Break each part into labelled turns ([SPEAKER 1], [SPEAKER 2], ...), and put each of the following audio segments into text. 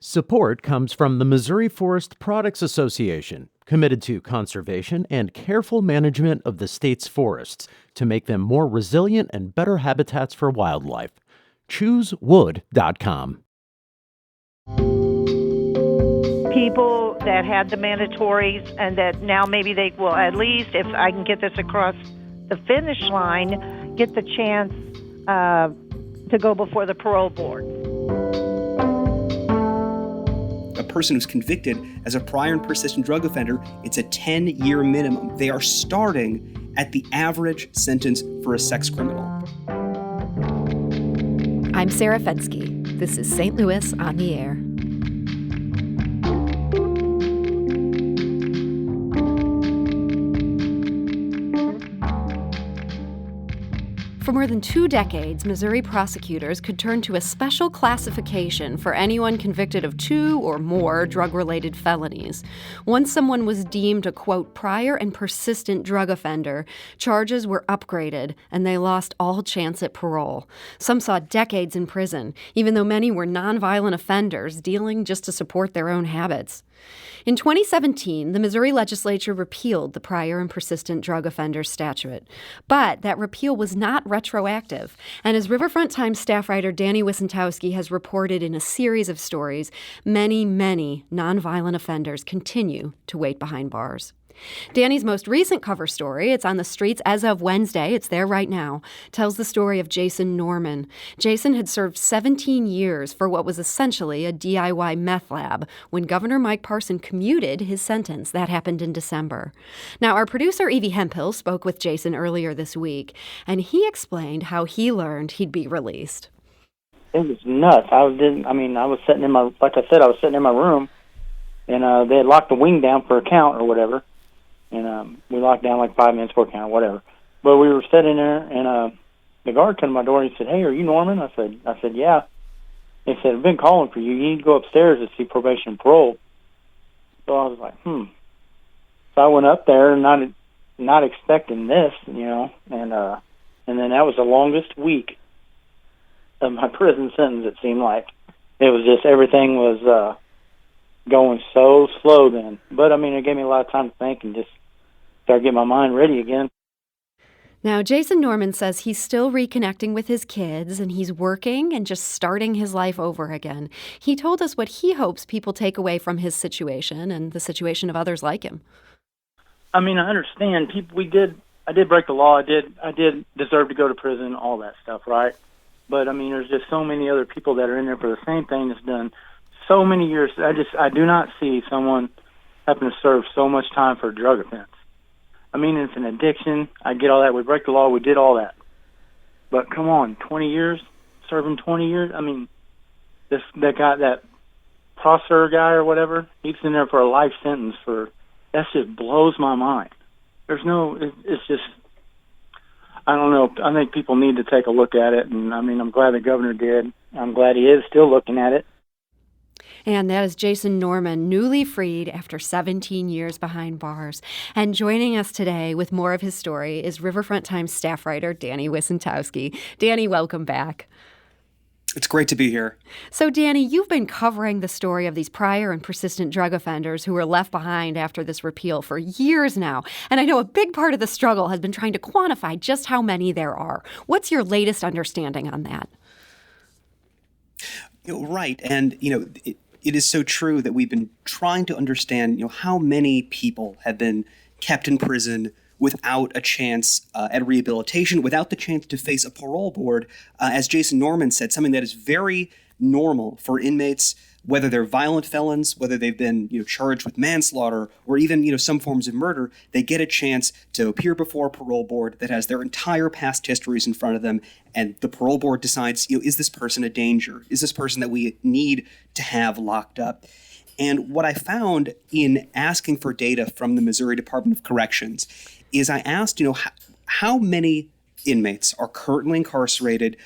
[SPEAKER 1] Support comes from the Missouri Forest Products Association, committed to conservation and careful management of the state's forests to make them more resilient and better habitats for wildlife. ChooseWood.com.
[SPEAKER 2] People that had the mandatories and that now maybe they will, at least if I can get this across the finish line, get the chance to go before the parole board.
[SPEAKER 3] A person who's convicted as a prior and persistent drug offender, it's a 10-year minimum. They are starting at the average sentence for a sex criminal.
[SPEAKER 4] I'm Sarah Fenske. This is St. Louis on the Air. For more than 2 decades, Missouri prosecutors could turn to a special classification for anyone convicted of 2 or more drug-related felonies. Once someone was deemed a, quote, prior and persistent drug offender, charges were upgraded and they lost all chance at parole. Some saw decades in prison, even though many were nonviolent offenders dealing just to support their own habits. In 2017, the Missouri legislature repealed the prior and persistent drug offender statute. But that repeal was not retroactive. And as Riverfront Times staff writer Danny Wicentowski has reported in a series of stories, many, many nonviolent offenders continue to wait behind bars. Danny's most recent cover story, it's on the streets as of Wednesday, it's there right now, tells the story of Jason Norman. Jason had served 17 years for what was essentially a DIY meth lab when Governor Mike Parson commuted his sentence. That happened in December. Now, our producer Evie Hemphill spoke with Jason earlier this week, and he explained how he learned he'd be released.
[SPEAKER 5] It was nuts. I was sitting in my, like I said, I was sitting in my room, and they had locked the wing down for a count or whatever. And we locked down like 5 minutes for a count, whatever. But we were sitting there, and the guard came to my door and he said, "Hey, are you Norman?" I said, "Yeah." He said, "I've been calling for you. You need to go upstairs to see probation and parole." So I was like, So I went up there, not expecting this, and then that was the longest week of my prison sentence. It seemed like it was just everything was going so slow then. But it gave me a lot of time to think and just start getting my mind ready again.
[SPEAKER 4] Now, Jason Norman says he's still reconnecting with his kids and he's working and just starting his life over again. He told us what he hopes people take away from his situation and the situation of others like him.
[SPEAKER 5] I understand. I did break the law. I did deserve to go to prison, all that stuff, right? But, there's just so many other people that are in there for the same thing that's done so many years. I do not see someone having to serve so much time for a drug offense. It's an addiction. I get all that. We break the law. We did all that. But come on, 20 years, serving 20 years. That guy, that Prosser guy or whatever, he's in there for a life sentence that just blows my mind. It's just, I don't know. I think people need to take a look at it. And I'm glad the governor did. I'm glad he is still looking at it.
[SPEAKER 4] And that is Jason Norman, newly freed after 17 years behind bars. And joining us today with more of his story is Riverfront Times staff writer Danny Wicentowski. Danny, welcome back.
[SPEAKER 3] It's great to be here.
[SPEAKER 4] So, Danny, you've been covering the story of these prior and persistent drug offenders who were left behind after this repeal for years now. And I know a big part of the struggle has been trying to quantify just how many there are. What's your latest understanding on that?
[SPEAKER 3] Right. And, it is so true that we've been trying to understand, how many people have been kept in prison without a chance at rehabilitation, without the chance to face a parole board. As Jason Norman said, something that is very normal for inmates, whether they're violent felons, whether they've been charged with manslaughter, or even some forms of murder, they get a chance to appear before a parole board that has their entire past histories in front of them, and the parole board decides, is this person a danger? Is this person that we need to have locked up? And what I found in asking for data from the Missouri Department of Corrections is I asked, how many inmates are currently incarcerated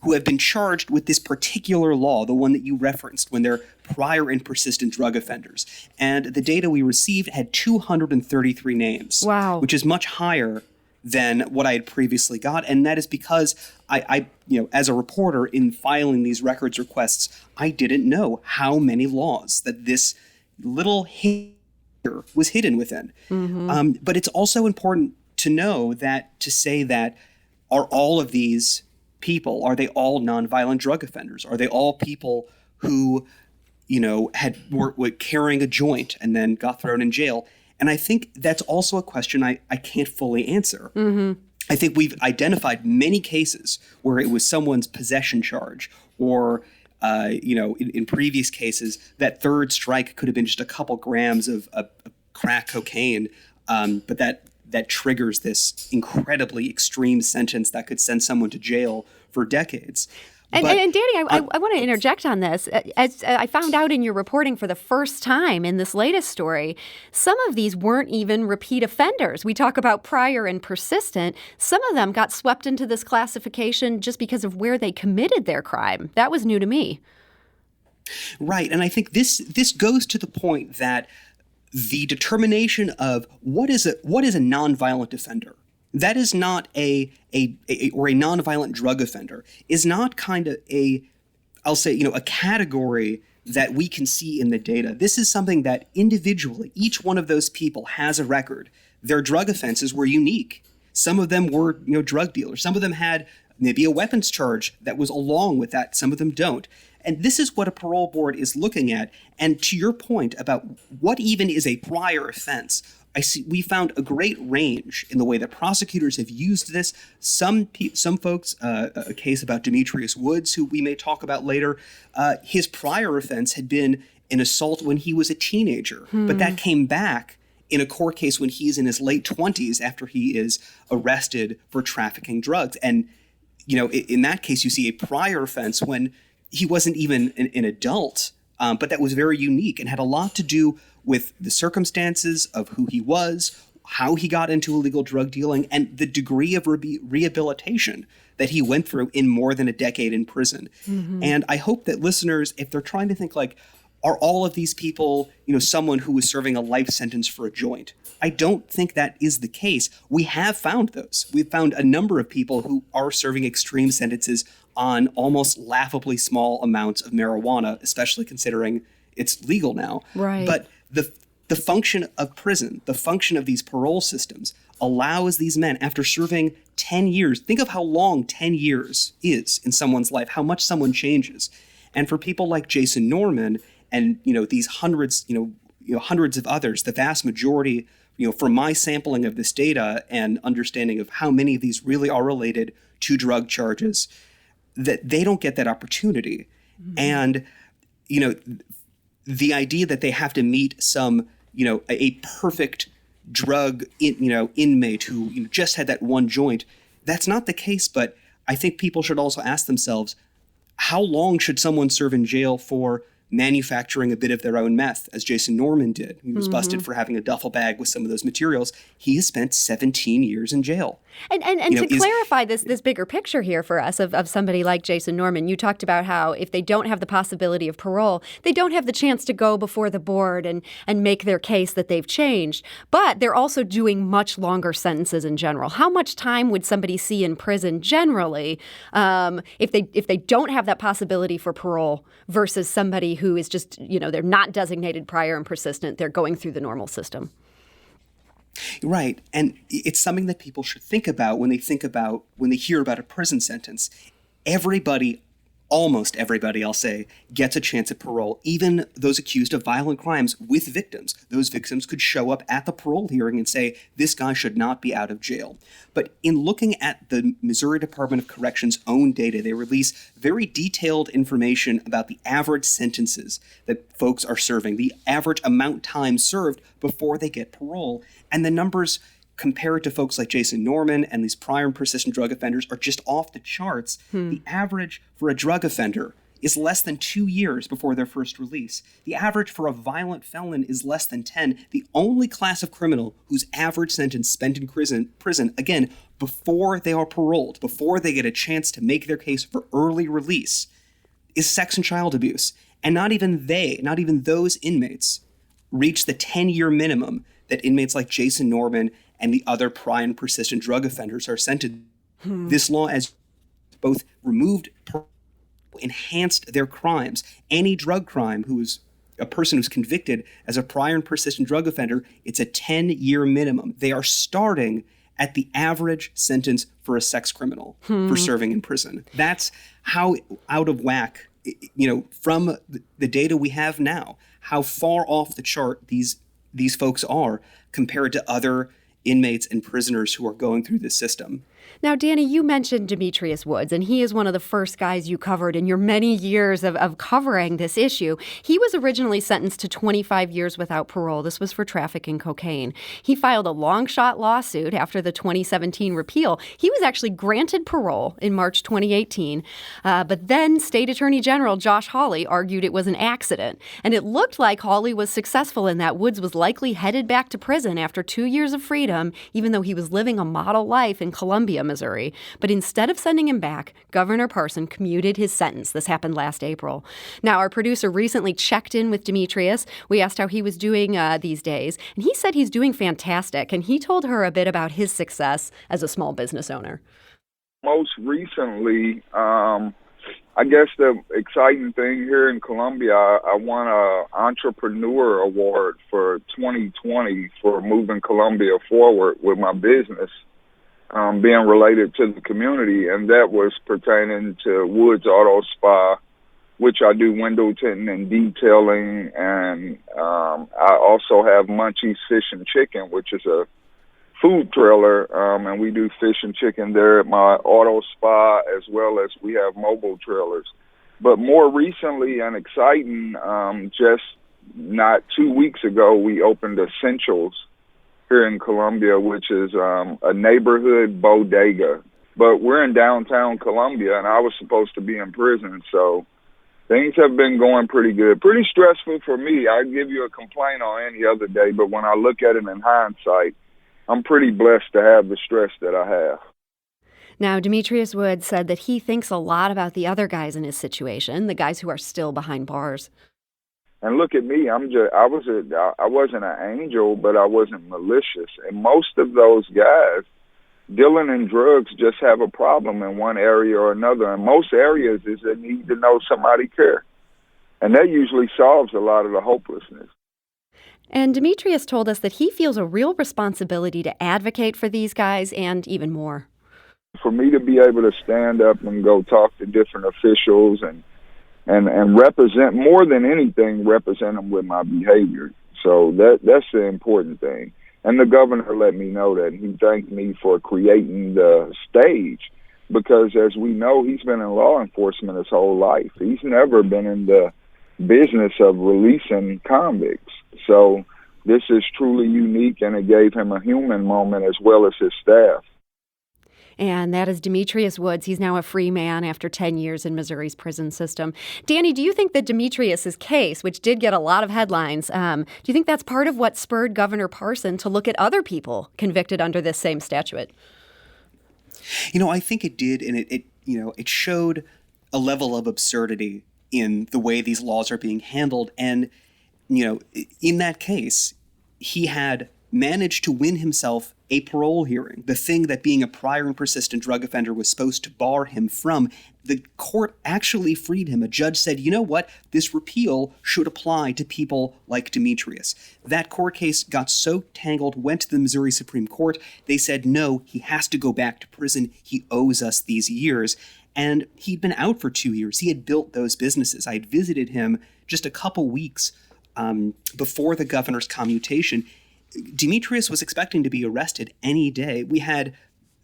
[SPEAKER 3] who have been charged with this particular law, the one that you referenced, when they're prior and persistent drug offenders. And the data we received had 233 names.
[SPEAKER 4] Wow.
[SPEAKER 3] Which is much higher than what I had previously got. And that is because I as a reporter in filing these records requests, I didn't know how many laws that this little here was hidden within. But it's also important to know to say that are all of these people, are they all nonviolent drug offenders? Are they all people who, were carrying a joint and then got thrown in jail? And I think that's also a question I can't fully answer. I think we've identified many cases where it was someone's possession charge or, in previous cases, that third strike could have been just a couple grams of crack cocaine, but that triggers this incredibly extreme sentence that could send someone to jail for decades.
[SPEAKER 4] And Danny, I want to interject on this. As I found out in your reporting for the first time in this latest story, some of these weren't even repeat offenders. We talk about prior and persistent. Some of them got swept into this classification just because of where they committed their crime. That was new to me.
[SPEAKER 3] Right. And I think this goes to the point that the determination of what is a nonviolent offender, that is not a nonviolent drug offender, is not kind of a category that we can see in the data. This is something that individually, each one of those people has a record. Their drug offenses were unique. Some of them were, drug dealers. Some of them had maybe a weapons charge that was along with that. Some of them don't. And this is what a parole board is looking at. And to your point about what even is a prior offense, we found a great range in the way that prosecutors have used this. Some folks, a case about Demetrius Woods, who we may talk about later, his prior offense had been an assault when he was a teenager, but that came back in a court case when he's in his late 20s after he is arrested for trafficking drugs. And, in that case, you see a prior offense when he wasn't even an adult, but that was very unique and had a lot to do with the circumstances of who he was, how he got into illegal drug dealing, and the degree of rehabilitation that he went through in more than a decade in prison. And I hope that listeners, if they're trying to think are all of these people, someone who was serving a life sentence for a joint? I don't think that is the case. We have found those. We've found a number of people who are serving extreme sentences on almost laughably small amounts of marijuana, especially considering it's legal now.
[SPEAKER 4] Right.
[SPEAKER 3] But the function of prison, the function of these parole systems allows these men, after serving 10 years, think of how long 10 years is in someone's life, how much someone changes. And for people like Jason Norman and, these hundreds, hundreds of others, the vast majority, from my sampling of this data and understanding of how many of these really are related to drug charges, that they don't get that opportunity. And, the idea that they have to meet some, a perfect drug, inmate who just had that one joint, that's not the case. But I think people should also ask themselves, how long should someone serve in jail for manufacturing a bit of their own meth, as Jason Norman did? He was busted for having a duffel bag with some of those materials. He has spent 17 years in jail.
[SPEAKER 4] And to clarify this bigger picture here for us of somebody like Jason Norman, you talked about how if they don't have the possibility of parole, they don't have the chance to go before the board and make their case that they've changed. But they're also doing much longer sentences in general. How much time would somebody see in prison generally if they don't have that possibility for parole versus somebody who is just, they're not designated prior and persistent, they're going through the normal system?
[SPEAKER 3] Right. And it's something that people should think about when they hear about a prison sentence. Almost everybody, I'll say, gets a chance at parole, even those accused of violent crimes with victims. Those victims could show up at the parole hearing and say, this guy should not be out of jail. But in looking at the Missouri Department of Corrections' own data, they release very detailed information about the average sentences that folks are serving, the average amount time served before they get parole. And the numbers compared to folks like Jason Norman and these prior and persistent drug offenders are just off the charts. The average for a drug offender is less than 2 years before their first release. The average for a violent felon is less than 10. The only class of criminal whose average sentence spent in prison, again, before they are paroled, before they get a chance to make their case for early release, is sex and child abuse. And not even those inmates reach the 10-year minimum that inmates like Jason Norman and the other prior and persistent drug offenders are sentenced. This law, as both removed, enhanced their crimes. Any drug crime a person who's convicted as a prior and persistent drug offender, it's a 10-year minimum. They are starting at the average sentence for a sex criminal for serving in prison. That's how out of whack, from the data we have now, how far off the chart these folks are compared to other inmates and prisoners who are going through this system.
[SPEAKER 4] Now, Danny, you mentioned Demetrius Woods, and he is one of the first guys you covered in your many years of covering this issue. He was originally sentenced to 25 years without parole. This was for trafficking cocaine. He filed a long-shot lawsuit after the 2017 repeal. He was actually granted parole in March 2018, but then State Attorney General Josh Hawley argued it was an accident. And it looked like Hawley was successful in that Woods was likely headed back to prison after 2 years of freedom, even though he was living a model life in Columbia, Missouri. But instead of sending him back, Governor Parson commuted his sentence. This happened last April. Now, our producer recently checked in with Demetrius. We asked how he was doing these days, and he said he's doing fantastic. And he told her a bit about his success as a small business owner.
[SPEAKER 6] Most recently, I guess the exciting thing here in Columbia, I won an entrepreneur award for 2020 for moving Columbia forward with my business. Being related to the community, and that was pertaining to Woods Auto Spa, which I do window tinting and detailing, and I also have Munchie's Fish and Chicken, which is a food trailer, and we do fish and chicken there at my auto spa, as well as we have mobile trailers. But more recently and exciting, just not 2 weeks ago, we opened Essentials here in Columbia, which is a neighborhood bodega. But we're in downtown Columbia, and I was supposed to be in prison, so things have been going pretty good. Pretty stressful for me. I'd give you a complaint on any other day, but when I look at it in hindsight, I'm pretty blessed to have the stress that I have.
[SPEAKER 4] Now, Demetrius Woods said that he thinks a lot about the other guys in his situation, the guys who are still behind bars.
[SPEAKER 6] And look at me, I wasn't an angel, but I wasn't malicious. And most of those guys dealing in drugs just have a problem in one area or another. In most areas is they need to know somebody care. And that usually solves a lot of the hopelessness.
[SPEAKER 4] And Demetrius told us that he feels a real responsibility to advocate for these guys and even more.
[SPEAKER 6] For me to be able to stand up and go talk to different officials and represent, more than anything, represent them with my behavior. So that's the important thing. And the governor let me know that. He thanked me for creating the stage because, as we know, he's been in law enforcement his whole life. He's never been in the business of releasing convicts. So this is truly unique, and it gave him a human moment as well as his staff.
[SPEAKER 4] And that is Demetrius Woods. He's now a free man after 10 years in Missouri's prison system. Danny, do you think that Demetrius's case, which did get a lot of headlines, do you think that's part of what spurred Governor Parson to look at other people convicted under this same statute?
[SPEAKER 3] I think it did, and it showed a level of absurdity in the way these laws are being handled. And, in that case, he had managed to win himself a parole hearing, the thing that being a prior and persistent drug offender was supposed to bar him from. The court actually freed him. A judge said, you know what, this repeal should apply to people like Demetrius. That court case got so tangled, went to the Missouri Supreme Court. They said, no, he has to go back to prison. He owes us these years. And he'd been out for 2 years. He had built those businesses. I had visited him just a couple weeks before the governor's commutation. Demetrius was expecting to be arrested any day. We had,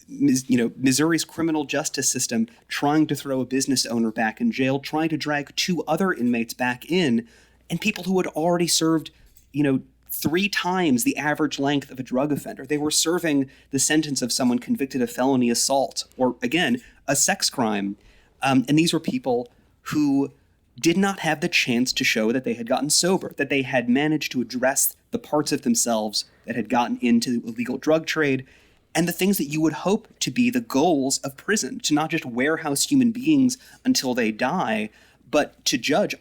[SPEAKER 3] Missouri's criminal justice system trying to throw a business owner back in jail, trying to drag 2 other inmates back in, and people who had already served, 3 times the average length of a drug offender. They were serving the sentence of someone convicted of felony assault or, again, a sex crime. And these were people who did not have the chance to show that they had gotten sober, that they had managed to address the parts of themselves that had gotten into the illegal drug trade and the things that you would hope to be the goals of prison, to not just warehouse human beings until they die, but to judge,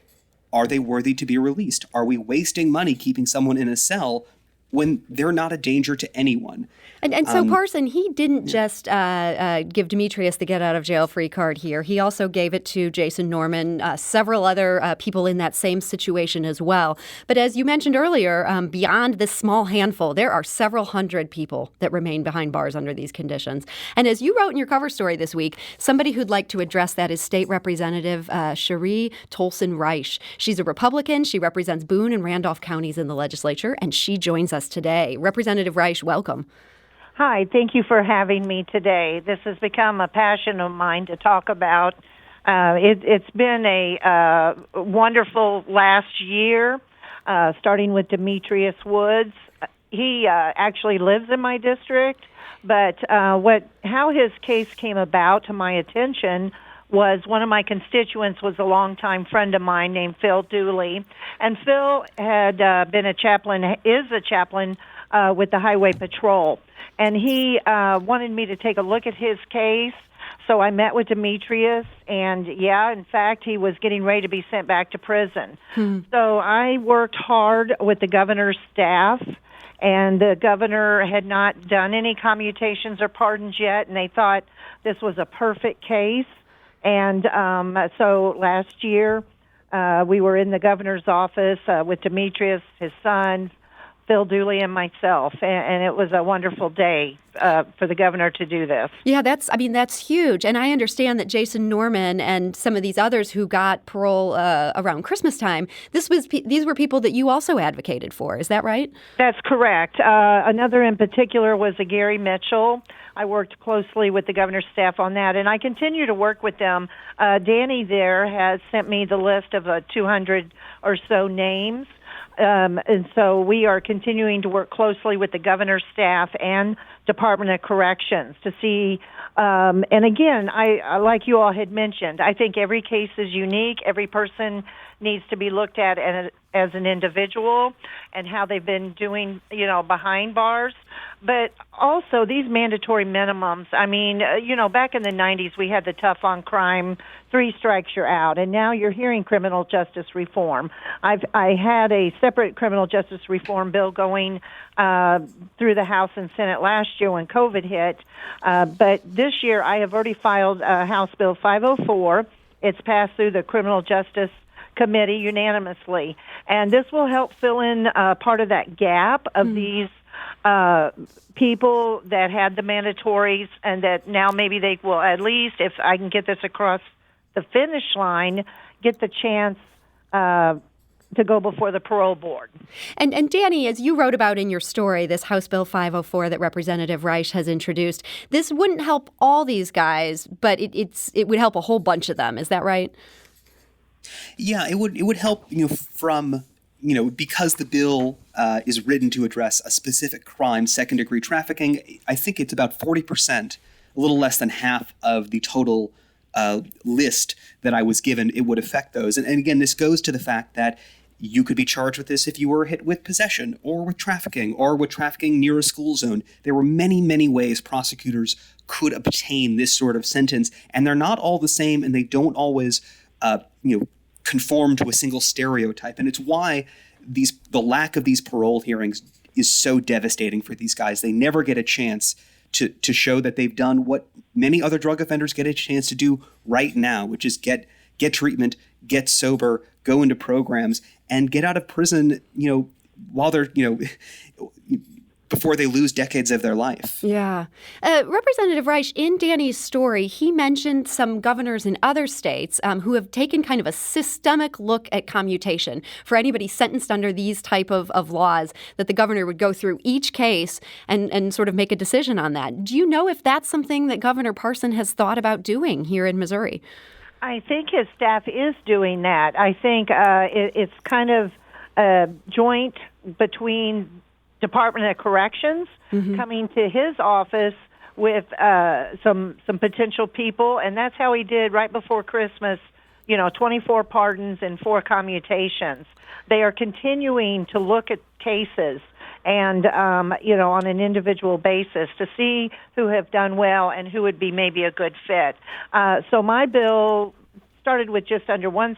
[SPEAKER 3] are they worthy to be released? Are we wasting money keeping someone in a cell when they're not a danger to anyone.
[SPEAKER 4] And so Parson, he didn't just give Demetrius the get-out-of-jail-free card here. He also gave it to Jason Norman, several other people in that same situation as well. But as you mentioned earlier, beyond this small handful, there are several hundred people that remain behind bars under these conditions. And as you wrote in your cover story this week, somebody who'd like to address that is State Representative Cheri Toalson Reisch. She's a Republican. She represents Boone and Randolph counties in the legislature, and she joins us today. Representative Reisch, welcome.
[SPEAKER 2] Hi, thank you for having me today. This has become a passion of mine to talk about. It's been a wonderful last year, starting with Demetrius Woods. He actually lives in my district, but how his case came about to my attention was one of my constituents was a longtime friend of mine named Phil Dooley, and Phil had been a chaplain with the Highway Patrol. And he wanted me to take a look at his case. So I met with Demetrius, and in fact, he was getting ready to be sent back to prison. So I worked hard with the governor's staff, and the governor had not done any commutations or pardons yet, and they thought this was a perfect case. And so last year, we were in the governor's office with Demetrius, his son, Phil Dooley, and myself, and it was a wonderful day for the governor to do this.
[SPEAKER 4] Yeah, that's huge. And I understand that Jason Norman and some of these others who got parole around Christmas time, these were people that you also advocated for. Is that right?
[SPEAKER 2] That's correct. Another in particular was a Gary Mitchell. I worked closely with the governor's staff on that, and I continue to work with them. Danny there has sent me the list of 200 or so names. And so we are continuing to work closely with the governor's staff and Department of Corrections to see. And again, I like you all had mentioned, I think every case is unique. Every person needs to be looked at as an individual and how they've been doing, behind bars. But also these mandatory minimums. I mean, back in the 90s, we had the tough on crime, 3 strikes you're out, and now you're hearing criminal justice reform. I had a separate criminal justice reform bill going through the House and Senate last year when COVID hit. But this year I have already filed House Bill 504. It's passed through the Criminal Justice Committee unanimously. And this will help fill in part of that gap of these people that had the mandatories and that now maybe they will, at least if I can get this across the finish line, get the chance to go before the parole board.
[SPEAKER 4] And Danny, as you wrote about in your story, this House Bill 504 that Representative Reisch has introduced, this wouldn't help all these guys, but it would help a whole bunch of them. Is that right?
[SPEAKER 3] Yeah, it would help, from, because the bill is written to address a specific crime, second-degree trafficking. I think it's about 40%, a little less than half of the total list that I was given. It would affect those. And again, this goes to the fact that you could be charged with this if you were hit with possession or with trafficking near a school zone. There were many, many ways prosecutors could obtain this sort of sentence, and they're not all the same, and they don't always conform to a single stereotype. And it's why the lack of these parole hearings is so devastating for these guys. They never get a chance to show that they've done what many other drug offenders get a chance to do right now, which is get treatment, get sober, go into programs, and get out of prison, while they're, before they lose decades of their life.
[SPEAKER 4] Yeah. Representative Reisch, in Danny's story, he mentioned some governors in other states who have taken kind of a systemic look at commutation for anybody sentenced under these type of laws, that the governor would go through each case and sort of make a decision on that. Do you know if that's something that Governor Parson has thought about doing here in Missouri?
[SPEAKER 2] I think his staff is doing that. I think it's kind of a joint between Department of Corrections coming to his office with some potential people, and that's how he did right before Christmas, 24 pardons and 4 commutations. They are continuing to look at cases and, on an individual basis to see who have done well and who would be maybe a good fit. So my bill started with just under one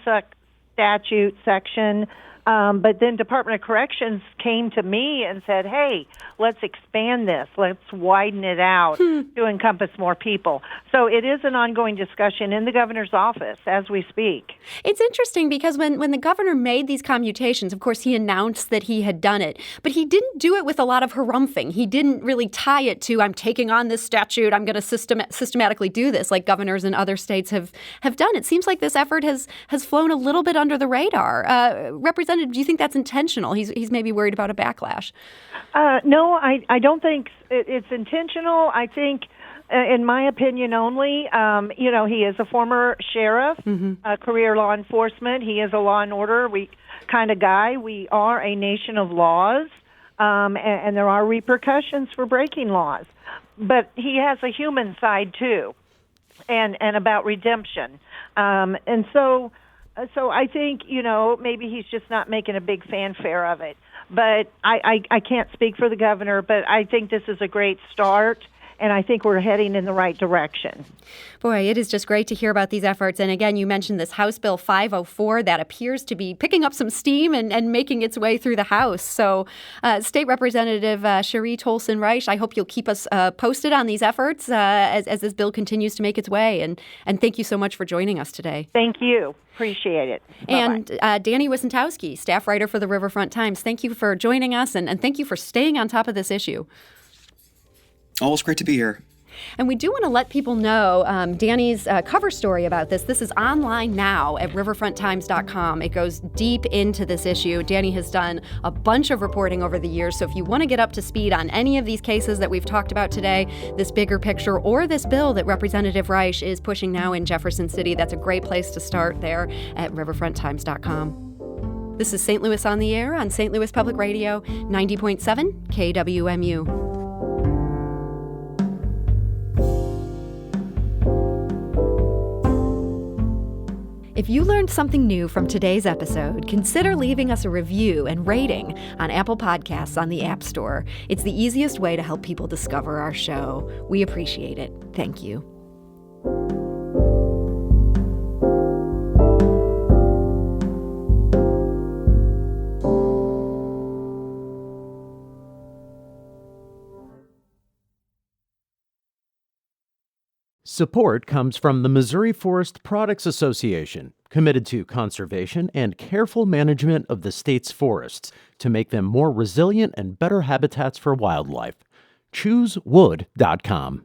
[SPEAKER 2] statute section But then Department of Corrections came to me and said, hey, let's expand this. Let's widen it out to encompass more people. So it is an ongoing discussion in the governor's office as we speak.
[SPEAKER 4] It's interesting because when the governor made these commutations, of course, he announced that he had done it. But he didn't do it with a lot of harumphing. He didn't really tie it to, I'm taking on this statute, I'm going to systematically do this, like governors in other states have done. It seems like this effort has flown a little bit under the radar. Representative, do you think that's intentional? He's maybe worried about a backlash.
[SPEAKER 2] No, I don't think it's intentional. I think, in my opinion only, he is a former sheriff, career law enforcement. He is a law and order kind of guy. We are a nation of laws, and there are repercussions for breaking laws. But he has a human side, too, and about redemption. And so I think, maybe he's just not making a big fanfare of it. But I can't speak for the governor, but I think this is a great start, and I think we're heading in the right direction.
[SPEAKER 4] Boy, it is just great to hear about these efforts. And again, you mentioned this House Bill 504 that appears to be picking up some steam and making its way through the House. So State Representative Cheri Toalson Reisch, I hope you'll keep us posted on these efforts as this bill continues to make its way. And thank you so much for joining us today.
[SPEAKER 2] Thank you. Appreciate it. Bye-bye.
[SPEAKER 4] And Danny Wicentowski, staff writer for the Riverfront Times, thank you for joining us and thank you for staying on top of this issue.
[SPEAKER 3] Always great to be here.
[SPEAKER 4] And we do want to let people know Danny's cover story about this. This is online now at riverfronttimes.com. It goes deep into this issue. Danny has done a bunch of reporting over the years. So if you want to get up to speed on any of these cases that we've talked about today, this bigger picture, or this bill that Representative Reisch is pushing now in Jefferson City, that's a great place to start there at riverfronttimes.com. This is St. Louis on the Air on St. Louis Public Radio, 90.7 KWMU. If you learned something new from today's episode, consider leaving us a review and rating on Apple Podcasts on the App Store. It's the easiest way to help people discover our show. We appreciate it. Thank you.
[SPEAKER 1] Support comes from the Missouri Forest Products Association, committed to conservation and careful management of the state's forests to make them more resilient and better habitats for wildlife. ChooseWood.com.